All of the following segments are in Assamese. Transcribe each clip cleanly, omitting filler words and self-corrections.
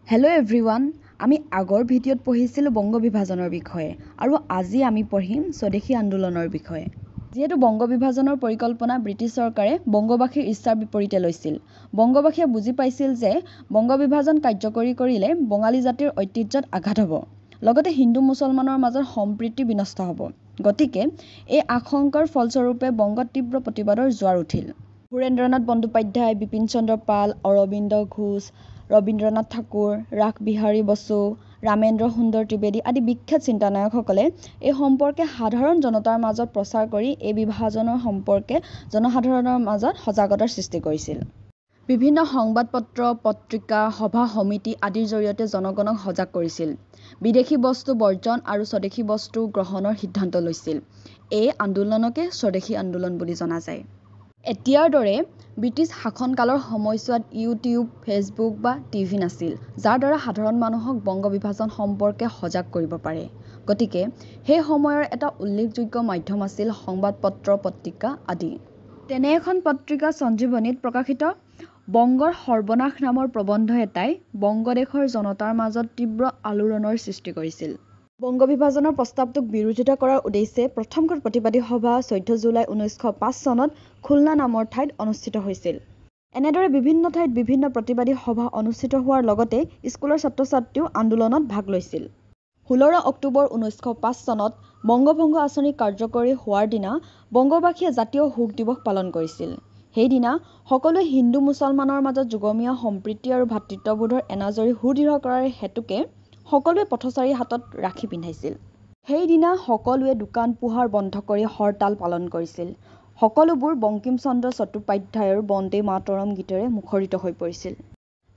হেল্ল' এভৰিৱান, আমি আগৰ ভিডিঅ'ত পঢ়িছিলোঁ বংগ বিভাজনৰ বিষয়ে আৰু আজি আমি পঢ়িম স্বদেশী আন্দোলনৰ বিষয়ে। যিহেতু বংগ বিভাজনৰ পৰিকল্পনা ব্ৰিটিছ চৰকাৰে বংগবাসীৰ ইচ্ছাৰ বিপৰীতে লৈছিল। বংগবাসীয়ে বুজি পাইছিল যে বংগ বিভাজন কাৰ্যকৰী কৰিলে বঙালী জাতিৰ ঐতিহ্যত আঘাত হ'ব, লগতে হিন্দু মুছলমানৰ মাজত সম্প্ৰীতি বিনষ্ট হ'ব। গতিকে এই আশংকাৰ ফলস্বৰূপে বংগত তীব্ৰ প্ৰতিবাদৰ জোৱাৰ উঠিল। সুৰেন্দ্ৰনাথ বন্দ্যোপাধ্যায়, বিপিন চন্দ্ৰ পাল, অৰবিন্দ ঘোষ, ৰবীন্দ্ৰনাথ ঠাকুৰ, ৰাস বিহাৰী বসু, ৰামেন্দ্ৰ সুন্দৰ ত্ৰিবেদী আদি বিখ্যাত চিন্তানায়কসকলে এই সম্পৰ্কে সাধাৰণ জনতাৰ মাজত প্ৰচাৰ কৰি এই বিভাজনৰ সম্পৰ্কে জনসাধাৰণৰ মাজত সজাগতাৰ সৃষ্টি কৰিছিল। বিভিন্ন সংবাদ পত্ৰ, পত্ৰিকা, সভা সমিতি আদিৰ জৰিয়তে জনগণক সজাগ কৰিছিল। বিদেশী বস্তু বৰ্জন আৰু স্বদেশী বস্তু গ্ৰহণৰ সিদ্ধান্ত লৈছিল। এই আন্দোলনকে স্বদেশী আন্দোলন বুলি জনা যায়। এতিয়াৰ দৰে ব্ৰিটিছ শাসনকালৰ সময়ছোৱাত ইউটিউব, ফেচবুক বা টিভি নাছিল, যাৰ দ্বাৰা সাধাৰণ মানুহক বংগ বিভাজন সম্পৰ্কে সজাগ কৰিব পাৰে। গতিকে সেই সময়ৰ এটা উল্লেখযোগ্য মাধ্যম আছিল সংবাদ পত্ৰ, পত্ৰিকা আদি। তেনে এখন পত্ৰিকা সঞ্জীৱনীত প্ৰকাশিত বংগৰ সৰ্বনাশ নামৰ প্ৰবন্ধ এটাই বংগদেশৰ জনতাৰ মাজত তীব্ৰ আলোড়নৰ সৃষ্টি কৰিছিল। বংগ বিভাজনৰ প্ৰস্তাৱটোক বিৰোধিতা কৰাৰ উদ্দেশ্যে প্ৰথমখন প্ৰতিবাদী সভা 14 জুলাই 1905 চনত খুলনা নামৰ ঠাইত অনুষ্ঠিত হৈছিল। এনেদৰে বিভিন্ন ঠাইত বিভিন্ন প্ৰতিবাদী সভা অনুষ্ঠিত হোৱাৰ লগতে স্কুলৰ ছাত্ৰ-ছাত্ৰীও আন্দোলনত ভাগ লৈছিল। 16 অক্টোবৰ 1905 চনত বংগভংগ আঁচনি কাৰ্যকৰী হোৱাৰ দিনা বংগবাসীয়ে জাতীয় শোক দিৱস পালন কৰিছিল। সেইদিনা সকলোৱে হিন্দু মুছলমানৰ মাজত যুগমীয়া সম্প্ৰীতি আৰু ভাতৃত্ববোধৰ এনাজৰী সুদৃঢ় কৰাৰ হেতুকে সকলোৱে পথচাৰীৰ হাতত ৰাখি পিন্ধাইছিল। সেইদিনা সকলোৱে দোকান পোহাৰ বন্ধ কৰি হৰতাল পালন কৰিছিল। সকলোবোৰ বংকিম চন্দ্ৰ চট্টোপাধ্যায়ৰ বন্দে মাতৰম গীতেৰে মুখৰিত হৈ পৰিছিল।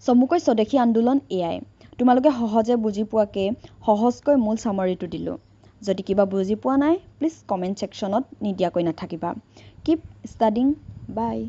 চমুকৈ স্বদেশী আন্দোলন এয়াই। তোমালোকে সহজে বুজি পোৱাকে সহজকৈ মূল চামাৰিটো দিলোঁ। যদি কিবা বুজি পোৱা নাই প্লিজ কমেণ্ট ছেকশ্যনত নিদিয়াকৈ নাথাকিবা। কিপ ষ্টাডিং, বাই।